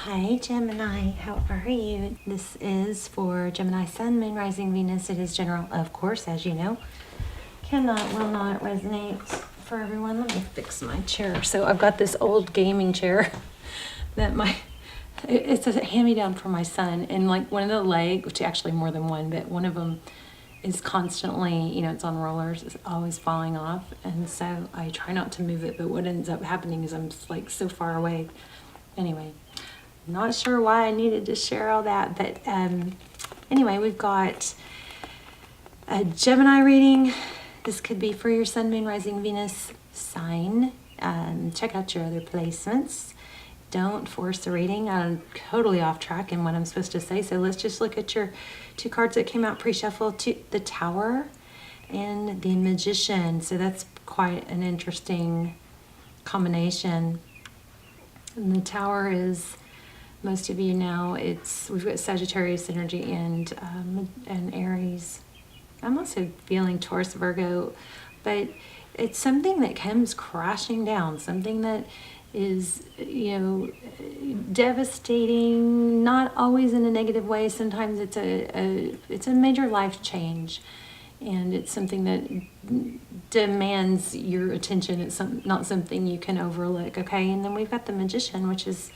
Hi Gemini, how are you? This is for Gemini Sun, Moon, Rising, Venus. It is general, of course, as you know. Will not resonate for everyone. Let me fix my chair. So I've got this old gaming chair that it's a hand-me-down for my son. And like one of the legs, which actually more than one, but one of them is constantly, it's on rollers, it's always falling off. And so I try not to move it, but what ends up happening is I'm like so far away. Anyway. Not sure why I needed to share all that, but anyway, we've got a Gemini reading. This could be for your Sun, Moon, Rising, Venus sign. Check out your other placements. Don't force the reading. I'm totally off track in what I'm supposed to say, so let's just look at your two cards that came out pre-shuffle, the Tower and the Magician. So that's quite an interesting combination. And the Tower is... most of you know we've got Sagittarius energy and Aries. I'm also feeling Taurus, Virgo, but it's something that comes crashing down, something that is, devastating, not always in a negative way. Sometimes it's a major life change, and it's something that demands your attention. It's not something you can overlook, okay? And then we've got the Magician, which is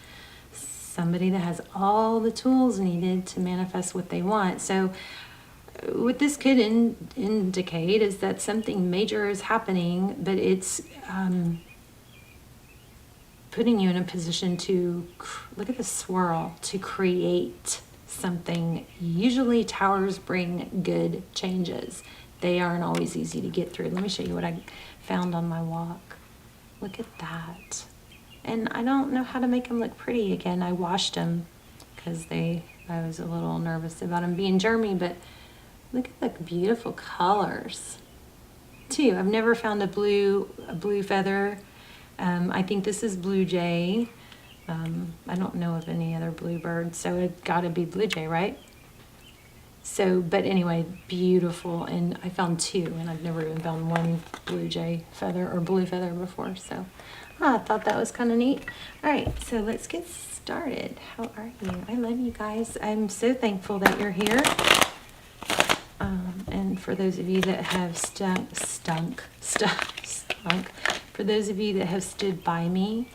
somebody that has all the tools needed to manifest what they want. So what this could indicate is that something major is happening, but it's putting you in a position to, look at the swirl, to create something. Usually towers bring good changes. They aren't always easy to get through. Let me show you what I found on my walk. Look at that. And I don't know how to make them look pretty again. I washed them because I was a little nervous about them being germy, but look at the beautiful colors too. I've never found a blue feather. I think this is blue jay. I don't know of any other blue birds, so it gotta be blue jay, right? So, but anyway, beautiful. And I found two, and I've never even found one blue jay feather or blue feather before, so I thought that was kind of neat. All right, so let's get started. How are you? I love you guys. I'm so thankful that you're here. And for those of you that have stunk, for those of you that have stood by me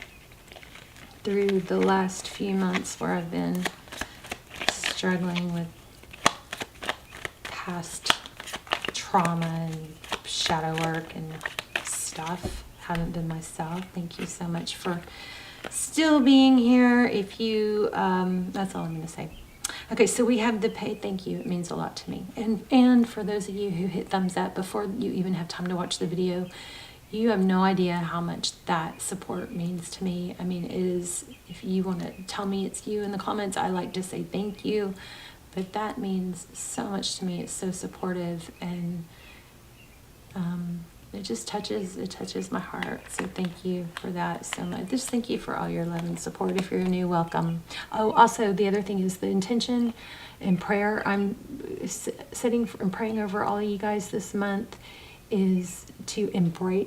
through the last few months where I've been struggling with past trauma and shadow work and stuff, haven't been myself. Thank you so much for still being here. If you, that's all I'm going to say. Okay, so we have the pay. Thank you. It means a lot to me. And for those of you who hit thumbs up before you even have time to watch the video, you have no idea how much that support means to me. I mean, it is, if you want to tell me it's you in the comments, I like to say thank you, but that means so much to me. It's so supportive, and it just touches my heart. So thank you for that so much. Just thank you for all your love and support. If you're new, welcome. Oh, also the other thing is the intention and prayer I'm sitting and praying over all of you guys this month is to embrace,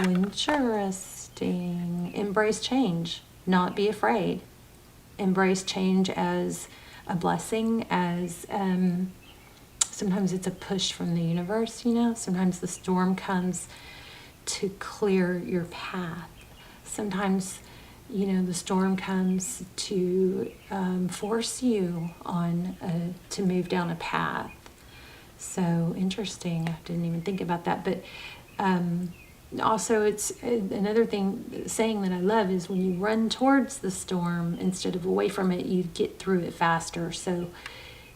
interesting. Embrace change, not be afraid. Embrace change as a blessing, as sometimes it's a push from the universe, Sometimes the storm comes to clear your path. Sometimes, the storm comes to force you on to move down a path. So interesting. I didn't even think about that. But also, it's another saying that I love is when you run towards the storm instead of away from it, you get through it faster. So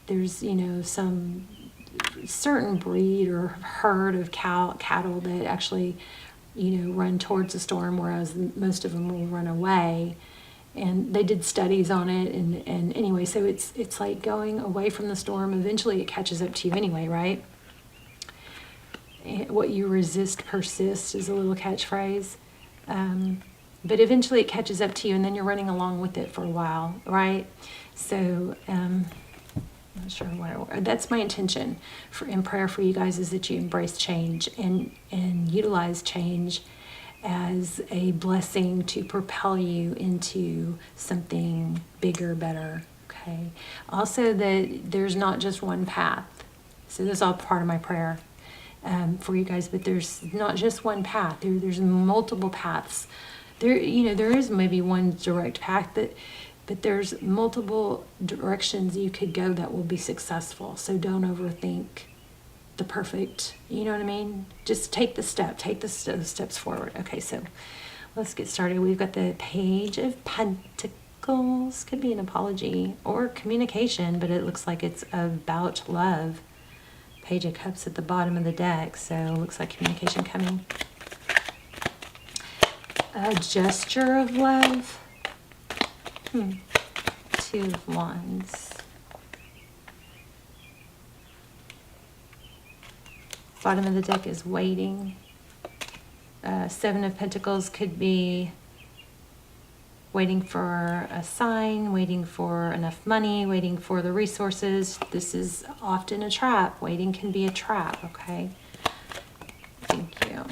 there's, some certain breed or herd of cattle that actually, run towards the storm, whereas most of them will run away. And they did studies on it, and anyway, so it's like going away from the storm. Eventually it catches up to you anyway, right? And what you resist persists is a little catchphrase. But eventually it catches up to you, and then you're running along with it for a while, right? So not sure where. That's my intention in prayer for you guys, is that you embrace change and utilize change as a blessing to propel you into something bigger, better, okay? Also that there's not just one path. So this is all part of my prayer for you guys, but there's not just one path. There's multiple paths. There is maybe one direct path, but there's multiple directions you could go that will be successful. So don't overthink the perfect, you know what I mean? Just take the steps forward. Okay, so let's get started. We've got the Page of Pentacles. Could be an apology or communication, but it looks like it's about love. Page of Cups at the bottom of the deck, so it looks like communication coming. A gesture of love. Two of Wands. Bottom of the deck is waiting. Seven of Pentacles could be waiting for a sign, waiting for enough money, waiting for the resources. This is often a trap. Waiting can be a trap, okay? Thank you.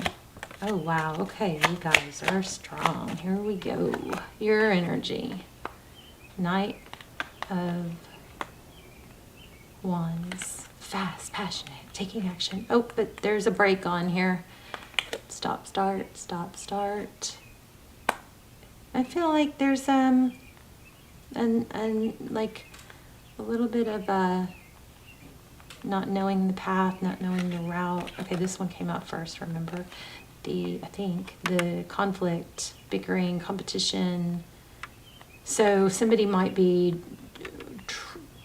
Oh, wow. Okay, you guys are strong. Here we go. Your energy. Knight of Wands. Fast, passionate, taking action. Oh, but there's a break on here. Stop, start, stop, start. I feel like there's like a little bit of not knowing the path, not knowing the route. Okay, this one came out first, remember? I think the conflict, bickering, competition. So somebody might be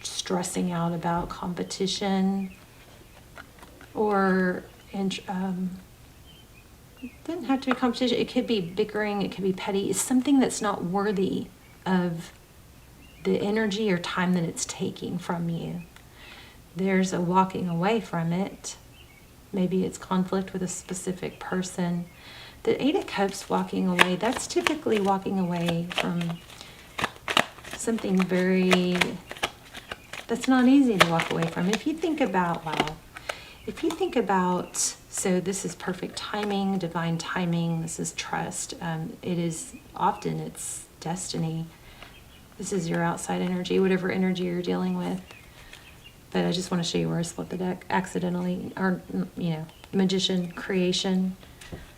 stressing out about competition, or it doesn't have to be competition. It could be bickering, it could be petty. It's something that's not worthy of the energy or time that it's taking from you. There's a walking away from it. Maybe it's conflict with a specific person. The Eight of Cups, walking away, that's typically walking away from something that's not easy to walk away from. If you think about, so this is perfect timing, divine timing, this is trust. It's destiny. This is your outside energy, whatever energy you're dealing with. But I just want to show you where I split the deck accidentally, or, magician, creation.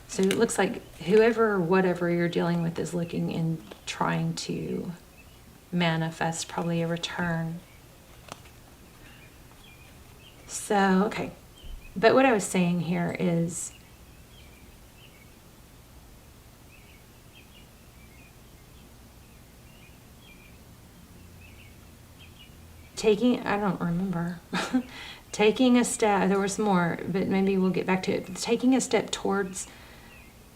So it looks like whatever you're dealing with is looking and trying to manifest probably a return. So, okay. But what I was saying here is I don't remember. Taking a step, there was more, but maybe we'll get back to it. Taking a step towards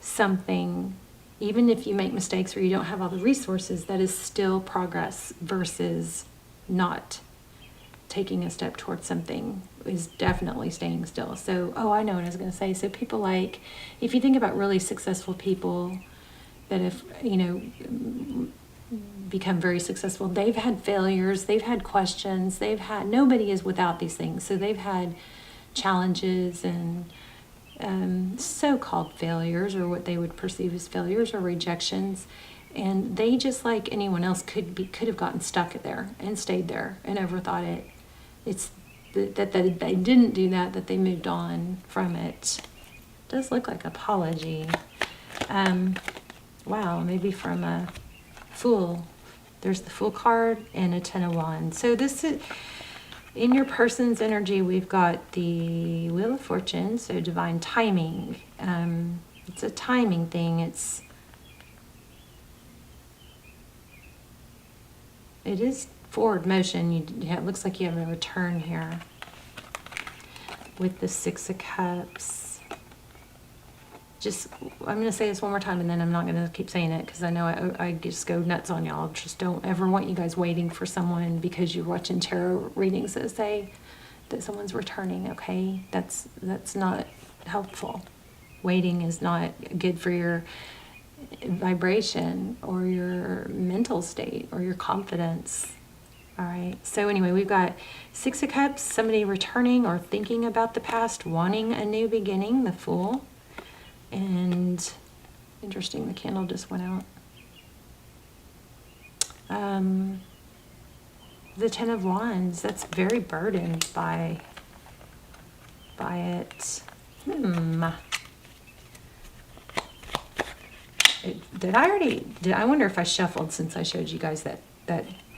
something, even if you make mistakes or you don't have all the resources, that is still progress versus not taking a step towards something is definitely staying still. So, I know what I was going to say. So people like, if you think about really successful people that have, become very successful, they've had failures, they've had questions, nobody is without these things. So they've had challenges and so-called failures, or what they would perceive as failures or rejections. And they, just like anyone else, could have gotten stuck there and stayed there and overthought it. It's that they didn't do that they moved on from it. It does look like apology. Wow, maybe from a Fool. There's the Fool card and a Ten of Wands. So this is, in your person's energy, we've got the Wheel of Fortune, so divine timing. It's a timing thing. It is forward motion. It looks like you have a return here with the Six of Cups. I'm going to say this one more time, and then I'm not going to keep saying it, because I know I just go nuts on y'all. Just don't ever want you guys waiting for someone because you're watching tarot readings that say that someone's returning, okay? That's not helpful. Waiting is not good for your vibration or your mental state or your confidence. All right. So anyway, we've got Six of Cups, somebody returning or thinking about the past, wanting a new beginning, the Fool. And Interesting, the candle just went out. The Ten of Wands, that's very burdened by it. I wonder if I shuffled since I showed you guys that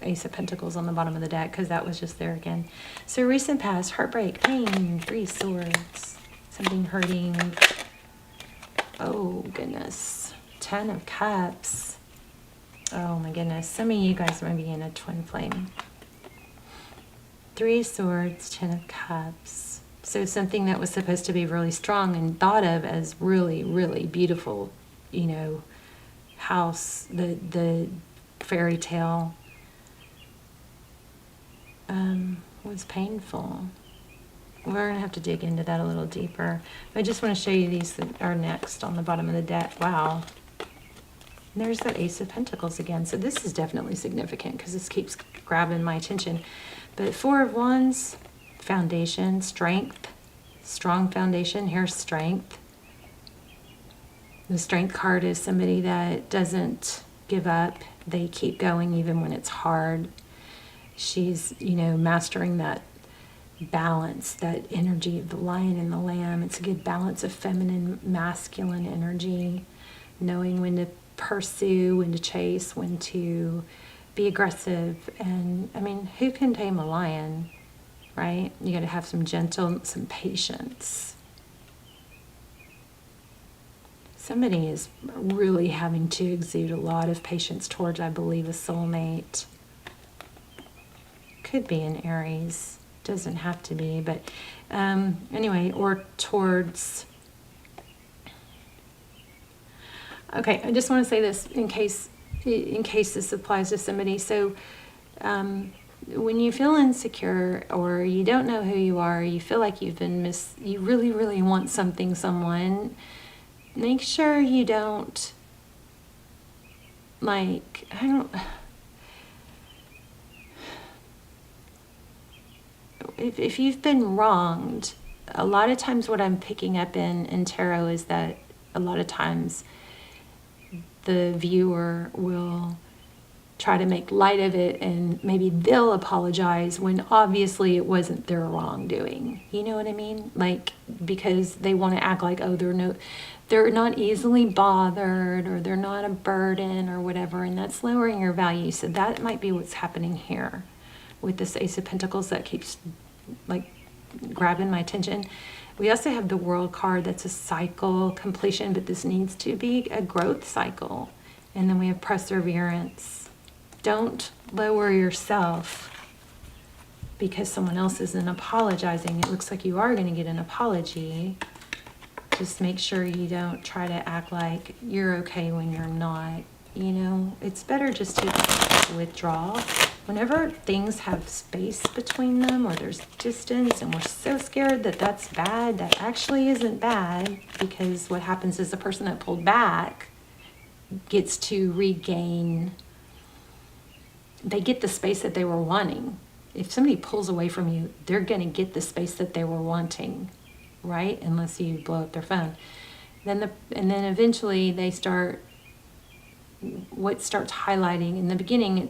Ace of Pentacles on the bottom of the deck, because that was just there again. So recent past, heartbreak, pain, 3 swords, something hurting. Oh goodness, 10 of Cups. Oh my goodness, some of you guys might be in a twin flame. 3 swords, 10 of Cups. So something that was supposed to be really strong and thought of as really, really beautiful, you know, house, the fairy tale, was painful. We're going to have to dig into that a little deeper. I just want to show you these that are next on the bottom of the deck. Wow. And there's that Ace of Pentacles again. So this is definitely significant because this keeps grabbing my attention. But 4 of Wands, foundation, strength, strong foundation. Here's strength. The Strength card is somebody that doesn't give up. They keep going even when it's hard. She's, you know, mastering that balance, that energy of the lion and the lamb. It's a good balance of feminine, masculine energy, knowing when to pursue, when to chase, when to be aggressive. And I mean, who can tame a lion, right? You got to have some some patience. Somebody is really having to exude a lot of patience towards, I believe, a soulmate. Could be an Aries, doesn't have to be, but anyway, or towards. Okay, I just want to say this in case this applies to somebody. So when you feel insecure or you don't know who you are, you feel like you've been you really, really want someone, make sure you don't, like, if you've been wronged, a lot of times what I'm picking up in tarot is that a lot of times the viewer will try to make light of it and maybe they'll apologize when obviously it wasn't their wrongdoing. You know what I mean? Like, because they want to act like, oh, they're not easily bothered or they're not a burden or whatever, and that's lowering your value. So that might be what's happening here with this Ace of Pentacles that keeps like grabbing my attention. We also have the World card, that's a cycle completion, but this needs to be a growth cycle. And then we have perseverance. Don't lower yourself because someone else isn't apologizing. It looks like you are going to get an apology. Just make sure you don't try to act like you're okay when you're not. You know, it's better just to withdraw. Whenever things have space between them or there's distance and we're so scared that that's bad, that actually isn't bad, because what happens is the person that pulled back gets to regain, they get the space that they were wanting. If somebody pulls away from you, they're going to get the space that they were wanting, right? Unless you blow up their phone. And then eventually they start, what starts highlighting in the beginning,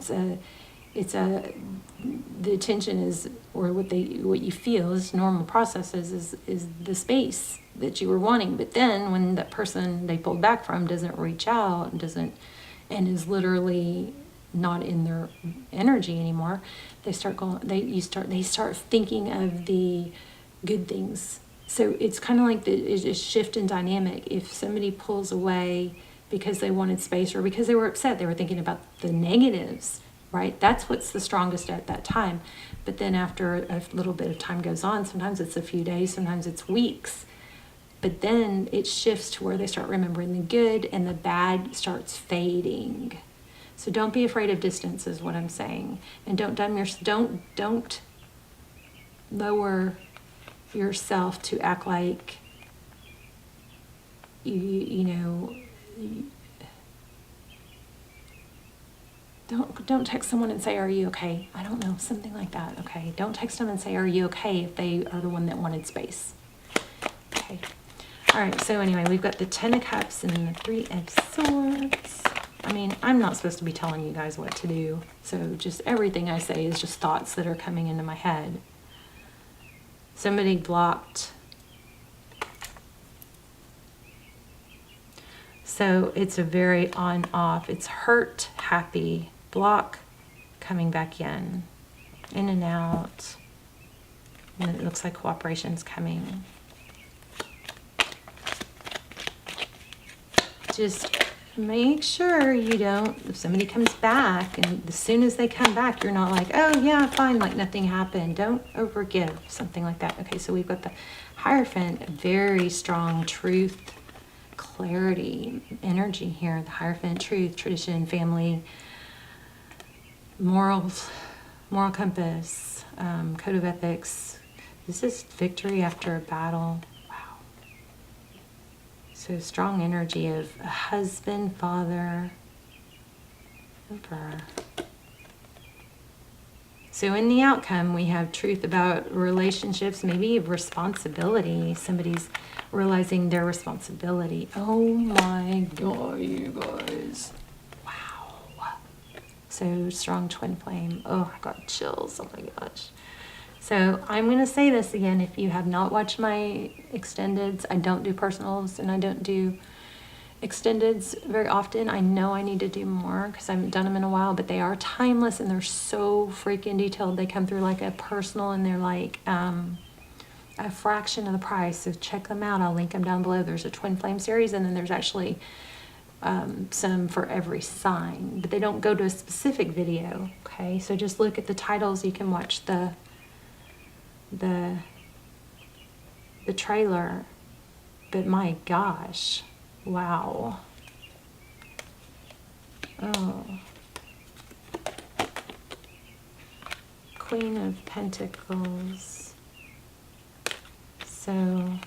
the attention is, or what you feel is normal processes is the space that you were wanting. But then when that person they pulled back from doesn't reach out and is literally not in their energy anymore, they start thinking of the good things. So it's kind of like it's a shift in dynamic. If somebody pulls away because they wanted space or because they were upset, they were thinking about the negatives, right? That's what's the strongest at that time. But then after a little bit of time goes on, sometimes it's a few days, sometimes it's weeks, but then it shifts to where they start remembering the good and the bad starts fading. So don't be afraid of distance is what I'm saying. And don't lower yourself to act like you know, don't text someone and say, are you okay? I don't know, something like that. Okay, don't text them and say, are you okay, if they are the one that wanted space. Okay. All right, so anyway, we've got the 10 of Cups and the 3 of Swords. I mean, I'm not supposed to be telling you guys what to do. So just everything I say is just thoughts that are coming into my head. Somebody blocked. So it's a very on-off. It's hurt, happy, block, coming back in and out. And it looks like cooperation's coming. Just make sure you don't, if somebody comes back and as soon as they come back, you're not like, oh yeah, fine, like nothing happened. Don't overgive, something like that. Okay, so we've got the Hierophant, very strong truth, clarity, energy here. The Hierophant, truth, tradition, family, morals, moral compass, code of ethics. This is victory after a battle. So strong energy of a husband, father, Emperor. So in the outcome, we have truth about relationships, maybe responsibility. Somebody's realizing their responsibility. Oh my God, you guys. Wow. So strong twin flame. Oh, I got chills. Oh my gosh. So I'm going to say this again. If you have not watched my extendeds, I don't do personals and I don't do extendeds very often. I know I need to do more because I haven't done them in a while, but they are timeless and they're so freaking detailed. They come through like a personal and they're like a fraction of the price. So check them out. I'll link them down below. There's a twin flame series and then there's actually some for every sign, but they don't go to a specific video. Okay, so just look at the titles. You can watch the trailer, but my gosh, wow. Oh, Queen of Pentacles. So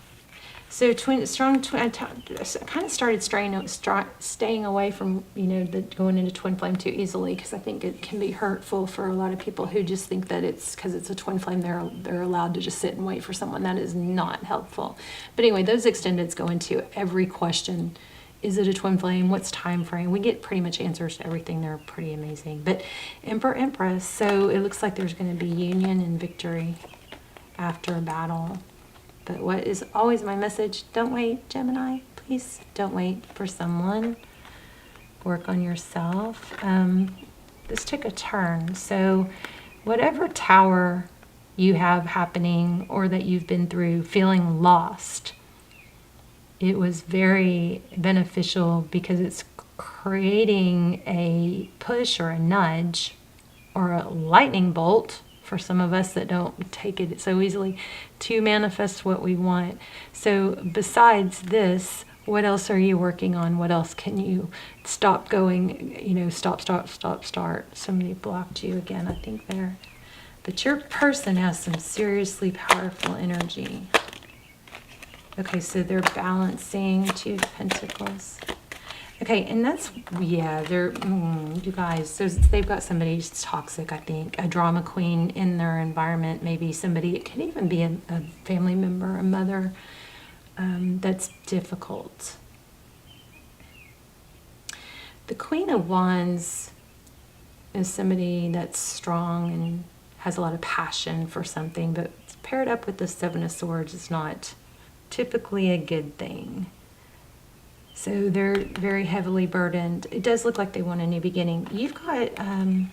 strong twin. I kind of started staying away from, you know, going into twin flame too easily, because I think it can be hurtful for a lot of people who just think that it's because it's a twin flame they're allowed to just sit and wait for someone. That is not helpful. But anyway, those extendeds go into every question. Is it a twin flame? What's time frame? We get pretty much answers to everything. They're pretty amazing. But Emperor, Empress. So it looks like there's going to be union and victory after a battle. But what is always my message? Don't wait, Gemini. Please don't wait for someone. Work on yourself. This took a turn. So whatever tower you have happening or that you've been through feeling lost, it was very beneficial because it's creating a push or a nudge or a lightning bolt for some of us that don't take it so easily to manifest what we want. So besides this, what else are you working on? What else can you stop going, you know, stop, start. Somebody blocked you again, I think there. But your person has some seriously powerful energy. Okay, so they're balancing 2 of Pentacles. Okay, and that's, yeah, they're, you guys, they've got somebody who's toxic, I think, a drama queen in their environment, maybe somebody, it could even be a family member, a mother, that's difficult. The Queen of Wands is somebody that's strong and has a lot of passion for something, but paired up with the 7 of Swords is not typically a good thing. So they're very heavily burdened. It does look like they want a new beginning. You've got, I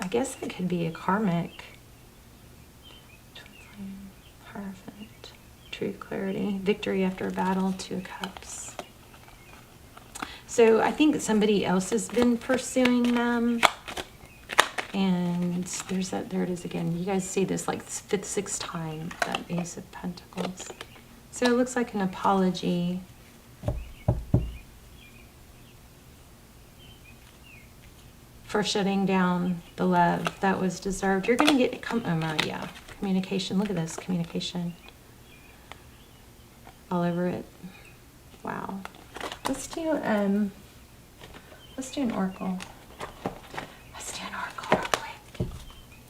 guess it could be a karmic. Hierophant, truth, clarity, victory after a battle, 2 of Cups. So I think somebody else has been pursuing them. And there's that, there it is again. You guys see this like 5th, 6th time, that Ace of Pentacles. So it looks like an apology. For shutting down the love that was deserved. You're going to get, yeah, communication. Look at this, communication. All over it. Wow. Let's do an oracle. Let's do an oracle real quick.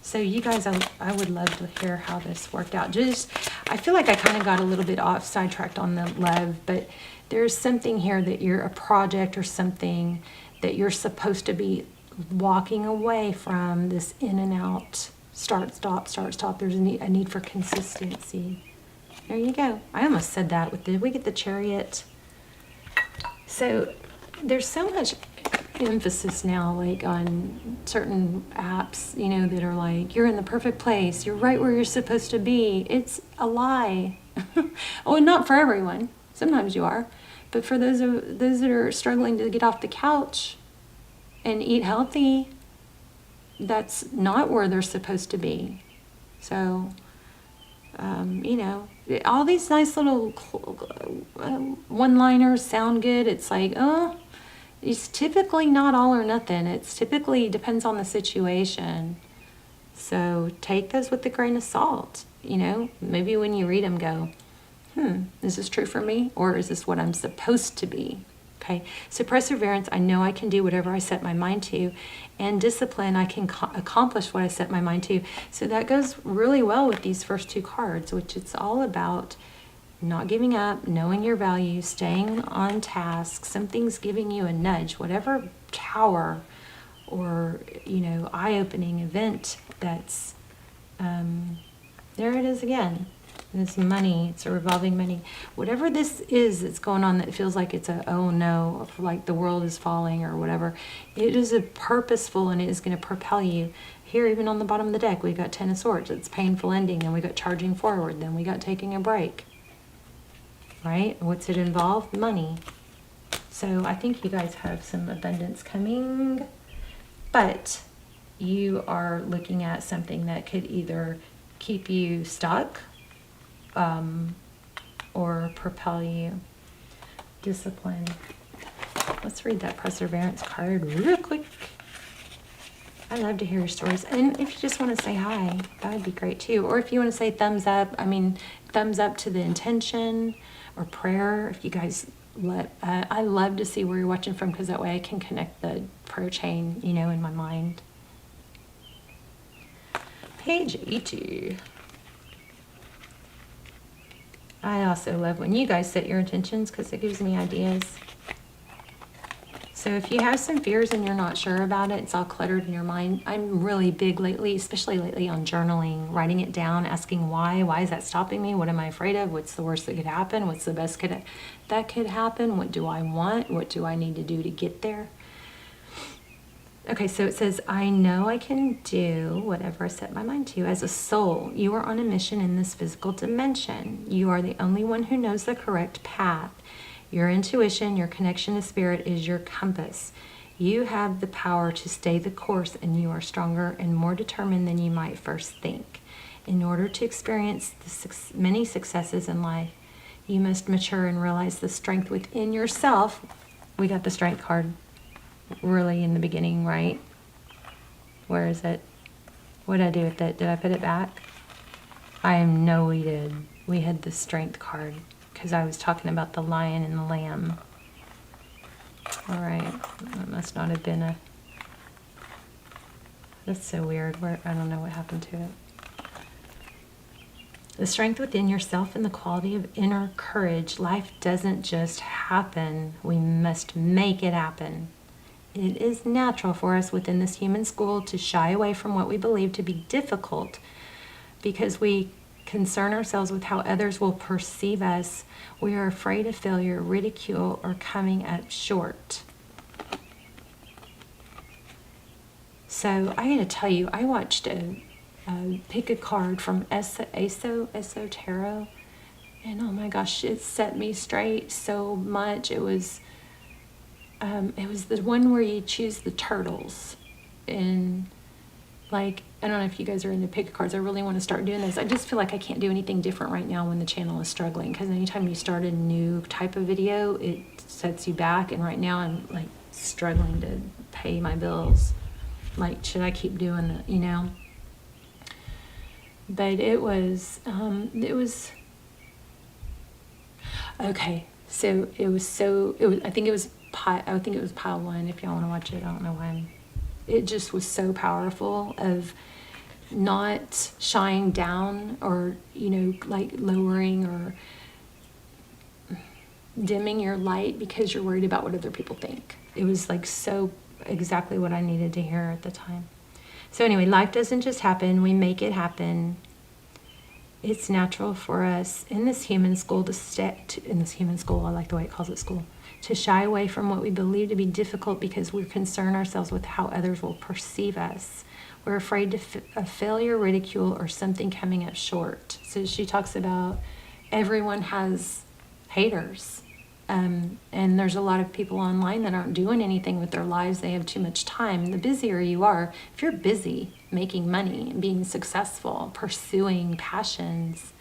So you guys, I would love to hear how this worked out. I feel like I kind of got a little bit off sidetracked on the love, but there's something here that you're a project or something that you're supposed to be walking away from, this in and out, start, stop, start, stop. There's a need for consistency. There you go. I almost said that. Did we get the Chariot? So there's so much emphasis now, like on certain apps, you know, that are like, you're in the perfect place, you're right where you're supposed to be. It's a lie. Oh, and not for everyone. Sometimes you are, but for those that are struggling to get off the couch and eat healthy, that's not where they're supposed to be. So, you know, all these nice little one-liners sound good. It's like, oh, it's typically not all or nothing. It's typically depends on the situation. So take those with a grain of salt. You know, maybe when you read them, go, is this true for me? Or is this what I'm supposed to be? Okay. So perseverance, I know I can do whatever I set my mind to. And discipline, I can accomplish what I set my mind to. So that goes really well with these first two cards, which it's all about not giving up, knowing your value, staying on task. Something's giving you a nudge, whatever tower or, you know, eye-opening event that's, there it is again. This money, it's a revolving money. Whatever this is that's going on that feels like it's a, oh no, like the world is falling or whatever, it is a purposeful and it is going to propel you. Here, even on the bottom of the deck, we got Ten of Swords. It's painful ending. Then we got charging forward. Then we got taking a break. Right? What's it involve? Money. So I think you guys have some abundance coming, but you are looking at something that could either keep you stuck or propel you. Discipline. Let's read that perseverance card real quick. I love to hear your stories. And if you just want to say hi, that would be great too. Or if you want to say thumbs up, thumbs up to the intention or prayer. If you guys I love to see where you're watching from, because that way I can connect the prayer chain, you know, in my mind. Page 80. I also love when you guys set your intentions, because it gives me ideas. So if you have some fears and you're not sure about it, it's all cluttered in your mind. I'm really big lately, especially lately, on journaling, writing it down, asking why. Why is that stopping me? What am I afraid of? What's the worst that could happen? What's the best that could happen? What do I want? What do I need to do to get there? Okay, so it says, I know I can do whatever I set my mind to. As a soul, you are on a mission in this physical dimension. You are the only one who knows the correct path. Your intuition, your connection to spirit is your compass. You have the power to stay the course, and you are stronger and more determined than you might first think. In order to experience the many successes in life, you must mature and realize the strength within yourself. We got the strength card really in the beginning, right? Where is it? What did I do with it? Did I put it back? I know we did. We had the strength card, because I was talking about the lion and the lamb. All right, that must not have been that's so weird. I don't know what happened to it. The strength within yourself and the quality of inner courage. Life doesn't just happen. We must make it happen. It is natural for us within this human school to shy away from what we believe to be difficult, because we concern ourselves with how others will perceive us. We are afraid of failure, ridicule, or coming up short. So I got to tell you, I watched pick a card from Eso Tarot, and oh my gosh, it set me straight so much. It was the one where you choose the turtles, and like, I don't know if you guys are into pick cards. I really want to start doing this. I just feel like I can't do anything different right now when the channel is struggling, because anytime you start a new type of video, it sets you back. And right now I'm like struggling to pay my bills. Like, should I keep doing it, you know? But it was okay. So I think it was pile 1. If y'all want to watch it, I don't know why it just was so powerful of not shying down or, you know, like lowering or dimming your light because you're worried about what other people think. It was like so exactly what I needed to hear at the time. So anyway, life doesn't just happen. We make it happen. It's natural for us in this human school I like the way it calls it school, to shy away from what we believe to be difficult because we concern ourselves with how others will perceive us. We're afraid of failure, ridicule, or something coming up short. So she talks about everyone has haters. And there's a lot of people online that aren't doing anything with their lives. They have too much time. The busier you are, if you're busy making money, being successful, pursuing passions,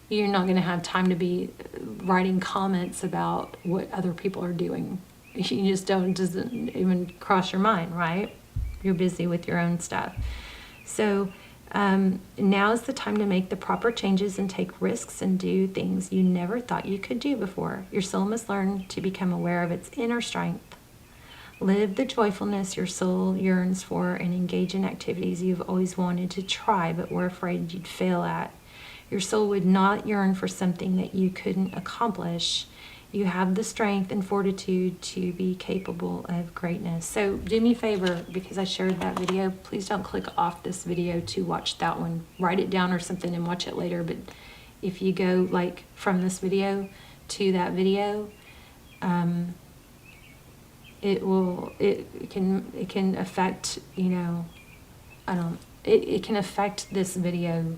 you're not going to have time to be writing comments about what other people are doing. You just doesn't even cross your mind, right? You're busy with your own stuff. So now is the time to make the proper changes and take risks and do things you never thought you could do before. Your soul must learn to become aware of its inner strength. Live the joyfulness your soul yearns for and engage in activities you've always wanted to try but were afraid you'd fail at. Your soul would not yearn for something that you couldn't accomplish. You have the strength and fortitude to be capable of greatness. So do me a favor, because I shared that video, please don't click off this video to watch that one. Write it down or something and watch it later. But if you go like from this video to that video, it can affect, you know, it can affect this video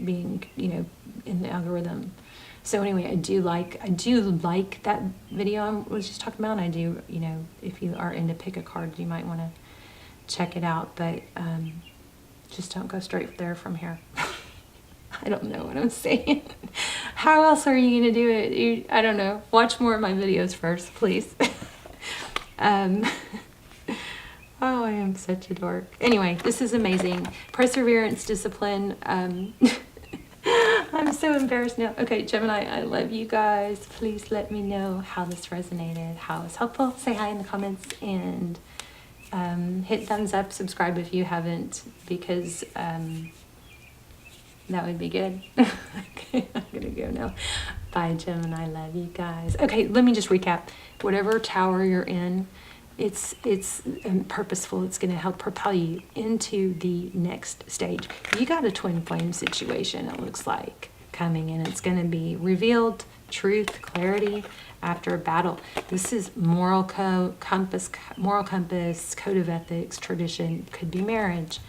being, you know, in the algorithm. So anyway, I do like that video I was just talking about. I do, you know, if you are into pick a card, you might want to check it out, but just don't go straight there from here. I don't know what I'm saying. How else are you going to do it? I don't know. Watch more of my videos first, please. Oh, I am such a dork. Anyway, this is amazing. Perseverance, discipline. I'm so embarrassed now. Okay, Gemini, I love you guys. Please let me know how this resonated, how it's helpful. Say hi in the comments and hit thumbs up, subscribe if you haven't, because that would be good. Okay, I'm gonna go now. Bye, Gemini. I love you guys. Okay, let me just recap. Whatever tower you're in, it's purposeful. It's going to help propel you into the next stage. You got a twin flame situation, it looks like, coming, and it's going to be revealed truth, clarity after a battle. This is moral compass, code of ethics, tradition, could be marriage.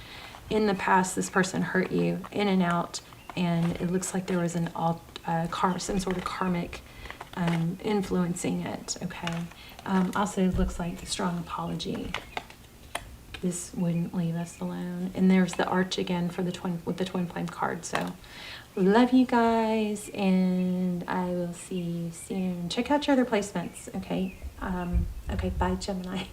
In the past, this person hurt you, in and out, and it looks like there was some sort of karmic influencing it. Okay. Also, it looks like a strong apology. This wouldn't leave us alone. And there's the arch again for the twin flame card. So, love you guys, and I will see you soon. Check out your other placements. Okay. Okay. Bye, Gemini.